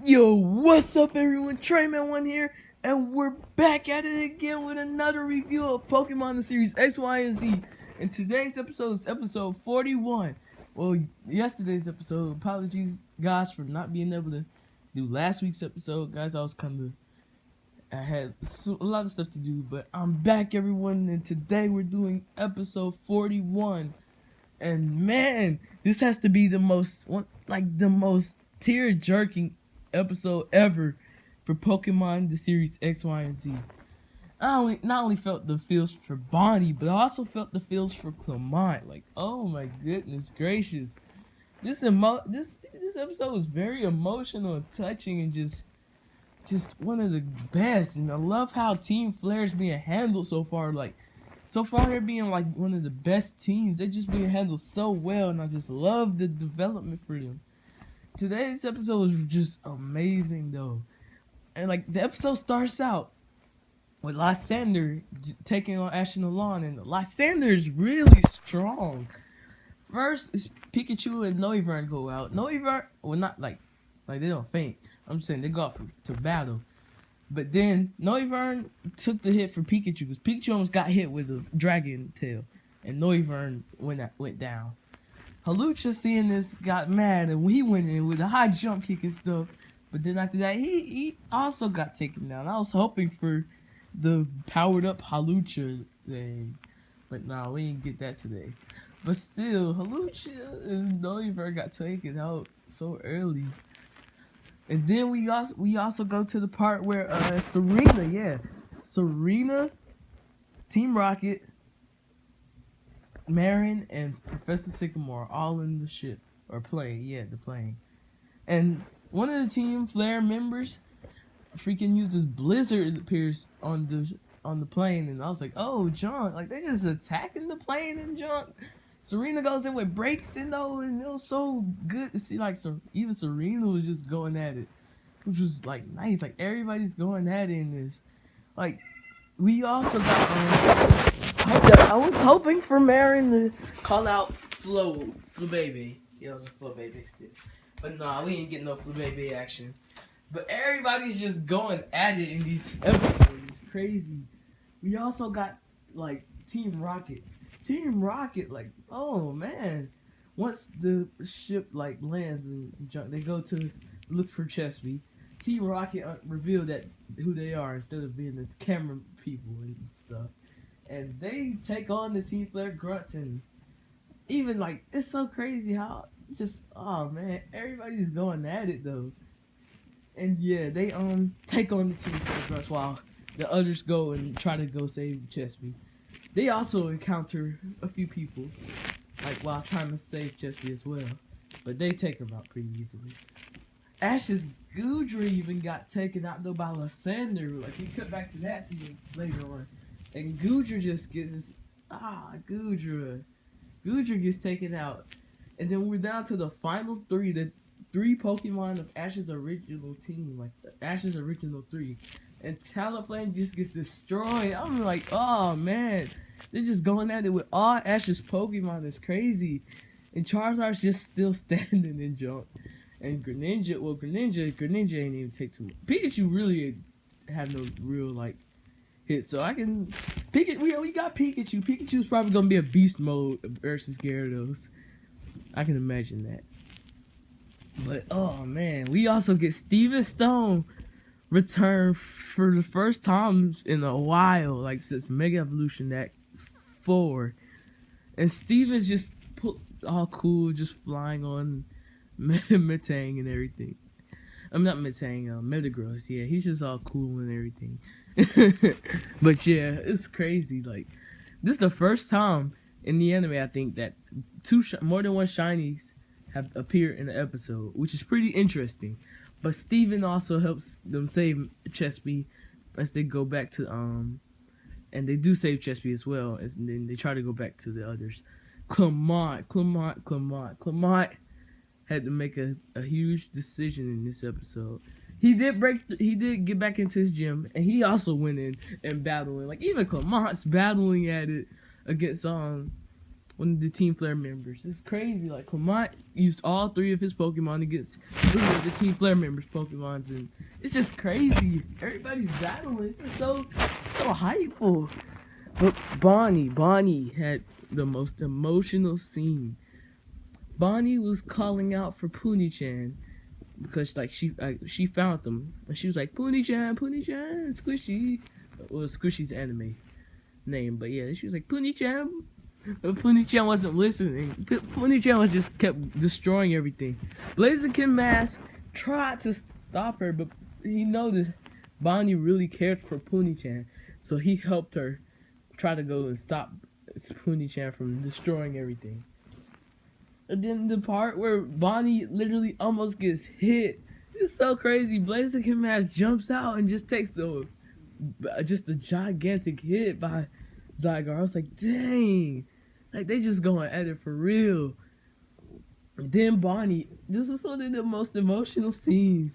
Yo, what's up everyone? Trayman1 here, and we're back at it again with another review of Pokemon the series X, Y, and Z. And today's episode is episode 41. Well, yesterday's episode, apologies guys for not being able to do last week's episode. Guys, I had a lot of stuff to do, but I'm back everyone, and today we're doing episode 41. And man, this has to be the most tear-jerking episode ever for Pokemon the series X, Y, and Z. I not only felt the feels for Bonnie, but I also felt the feels for Clemont. Like, oh my goodness gracious, this episode was very emotional and touching, and just one of the best. And I love how Team Flair's being handled so far. Like, so far they're being like one of the best teams. They're just being handled so well, and I just love the development for them. Today's episode was just amazing though. And like the episode starts out with Lysander taking on Ashen Alon, and Lysander is really strong. First is Pikachu and Noivern go out. Noivern, well, not like they don't faint. I'm just saying they go out to battle. But then Noivern took the hit for Pikachu because Pikachu almost got hit with a dragon tail, and Noivern went down. Halucha, seeing this, got mad, and he went in with a high jump kick and stuff. But then after that, he also got taken down. I was hoping for the powered up Halucha thing, but nah, we didn't get that today. But still, Halucha and Noivern got taken out so early. And then we also go to the part where Serena, Team Rocket, Marin, and Professor Sycamore all in the ship or plane, the plane. And one of the Team Flare members freaking used this blizzard that appears on the plane, and I was like, oh, junk! Like, they just attacking the plane and junk. Serena goes in with brakes and though, and it was so good to see. Like, so even Serena was just going at it, which was like nice. Like, everybody's going at it in this. Like, we also got I was hoping for Marin to call out Flo Baby. Yeah, it was a Flo Baby still. But nah, we ain't getting no Flo Baby action. But everybody's just going at it in these episodes. It's crazy. We also got like Team Rocket. Team Rocket, like, oh man. Once the ship like lands and they go to look for Chesby, Team Rocket revealed that who they are instead of being the camera people and stuff. And they take on the Team Flare grunts, and even like it's so crazy how just, oh man, everybody's going at it though. And yeah, they take on the Team Flare grunts while the others go and try to go save Chesby. They also encounter a few people like while trying to save Chesby as well, but they take him out pretty easily. Ash's Goodra even got taken out though by Lysander. Like, we cut back to that scene later on. And Goodra just gets Goodra gets taken out. And then we're down to the final three, the three Pokemon of Ash's original team, like Ash's original three. And Talonflame just gets destroyed. I'm like, oh man, they're just going at it with all Ash's Pokemon. It's crazy. And Charizard's just still standing in junk. And Greninja ain't even take too much. Pikachu really had no real like hit, so I can we got Pikachu. Pikachu's probably gonna be a beast mode versus Gyarados. I can imagine that. But oh man, we also get Steven Stone return for the first time in a while, like since Mega Evolution Act 4. And Steven's just all cool, just flying on Metang and everything. I'm not Metang, Metagross. Yeah, he's just all cool and everything. But yeah, it's crazy. Like, this is the first time in the anime, I think, that more than one shinies have appeared in an episode, which is pretty interesting. But Steven also helps them save Chesby as they go back to and they do save Chesby as well, and then they try to go back to the others. Clemont had to make a huge decision in this episode. He did get back into his gym, and he also went in and battling. Like, even Clemont's battling at it against one of the Team Flare members. It's crazy. Like Clemont used all 3 of his Pokemon against 3 of the Team Flare members' Pokemons, and it's just crazy. Everybody's battling. It's so hypeful. But Bonnie had the most emotional scene. Bonnie was calling out for Pony-chan because like she found them and she was like Pony-chan, Squishy. Well, Squishy's anime name, but yeah, she was like Pony-chan. But Pony-chan wasn't listening. Pony-chan was just kept destroying everything. Blaziken Mask tried to stop her, but he noticed Bonnie really cared for Pony-chan, so he helped her try to go and stop Pony-chan from destroying everything. And then the part where Bonnie literally almost gets hit, it's so crazy. Blaziken Mask jumps out and just takes just a gigantic hit by Zygarde. I was like, dang, like they just going at it for real. And then Bonnie, this was one of the most emotional scenes.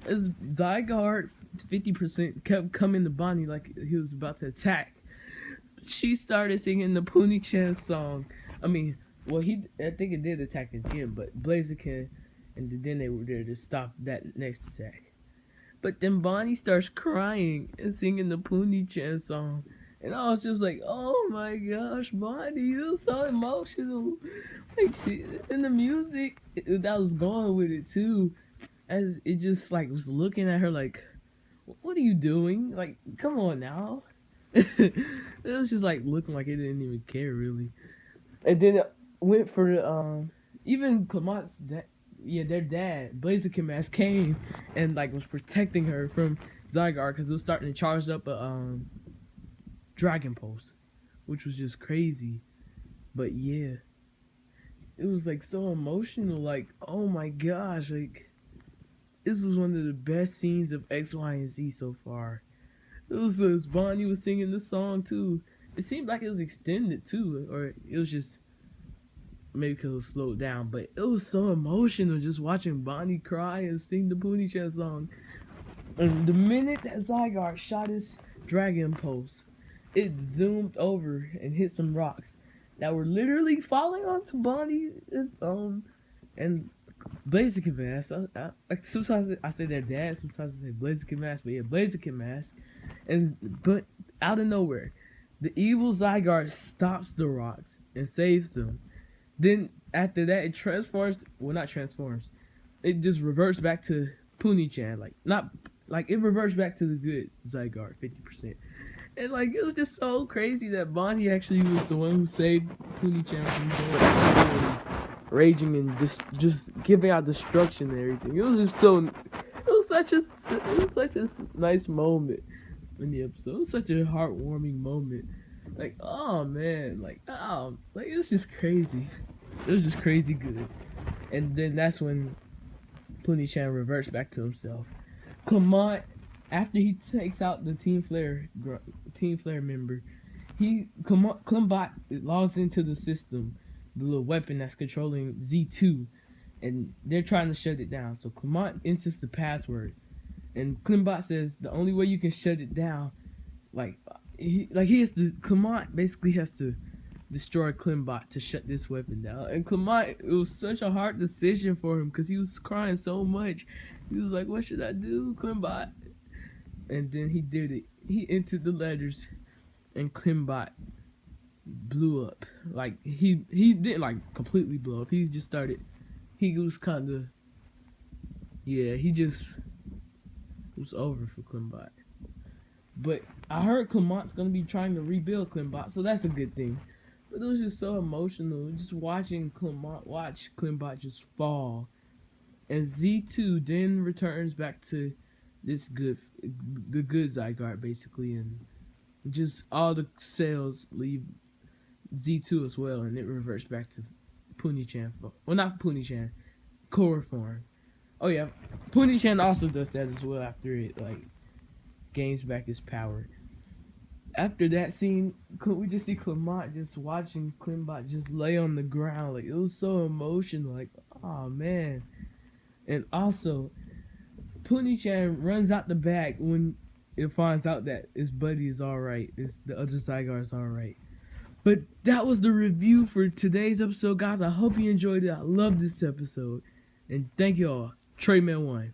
As Zygarde 50% kept coming to Bonnie like he was about to attack. She started singing the Pony-chan song. I think it did attack again, but Blaziken, and then they were there to stop that next attack. But then Bonnie starts crying and singing the Pony-chan song. And I was just like, oh my gosh, Bonnie, you're so emotional. Like, and the music that was going with it too, as it just like was looking at her like, what are you doing? Like, come on now. It was just like looking like it didn't even care really. And then it went for the even Clemont's their dad, Blaziken Mask, came and like was protecting her from Zygarde because it was starting to charge up a Dragon Pulse, which was just crazy. But yeah, it was like so emotional. Like, oh my gosh, like this was one of the best scenes of X, Y, and Z so far. It was as Bonnie was singing the song too. It seemed like it was extended too, or it was just maybe because it was slowed down. But it was so emotional just watching Bonnie cry and sing the Pony-chan song. And the minute that Zygarde shot his Dragon Pulse, it zoomed over and hit some rocks that were literally falling onto Bonnie and Blaziken Mask. Sometimes I say their dad, sometimes I say Blaziken Mask, but yeah, Blaziken Mask. But out of nowhere, the evil Zygarde stops the rocks and saves them. Then after that, it transforms. Well, not transforms. It just reverts back to Pony-chan. It reverts back to the good Zygarde, 50%. And like it was just so crazy that Bonnie actually was the one who saved Pony-chan from raging and just giving out destruction and everything. It was such a nice moment in the episode. It was such a heartwarming moment. Like, oh man, like it was just crazy. It was just crazy good. And then that's when Pony-chan reverts back to himself. Clemont, after he takes out the Team Flare member, Clemont logs into the system, the little weapon that's controlling Z2, and they're trying to shut it down. So Clemont enters the password, and Clemont says the only way you can shut it down, Clemont basically has to destroy Clemont to shut this weapon down. And Clemont, it was such a hard decision for him because he was crying so much. He was like, what should I do, Clemont? And then he did it. He entered the letters, and Clemont blew up. Like, he didn't, like, completely blow up. He just started, he was kind of, yeah, he just, it was over for Clemont. But I heard Clemont's going to be trying to rebuild Clemont, so that's a good thing. But it was just so emotional, just watching Clemont just fall. And Z2 then returns back to the good Zygarde, basically, and just all the cells leave Z2 as well, and it reverts back to Pony-chan. Well, not Pony-chan, core form. Oh yeah, Pony-chan also does that as well after it, like, gains back his power. After that scene, we just see Clemont just watching Clemont just lay on the ground. Like, it was so emotional. Like, oh man. And also, Pony-chan runs out the back when it finds out that his buddy is alright. The other Zygarde is alright. But that was the review for today's episode, guys. I hope you enjoyed it. I love this episode. And thank you all. Treyman1.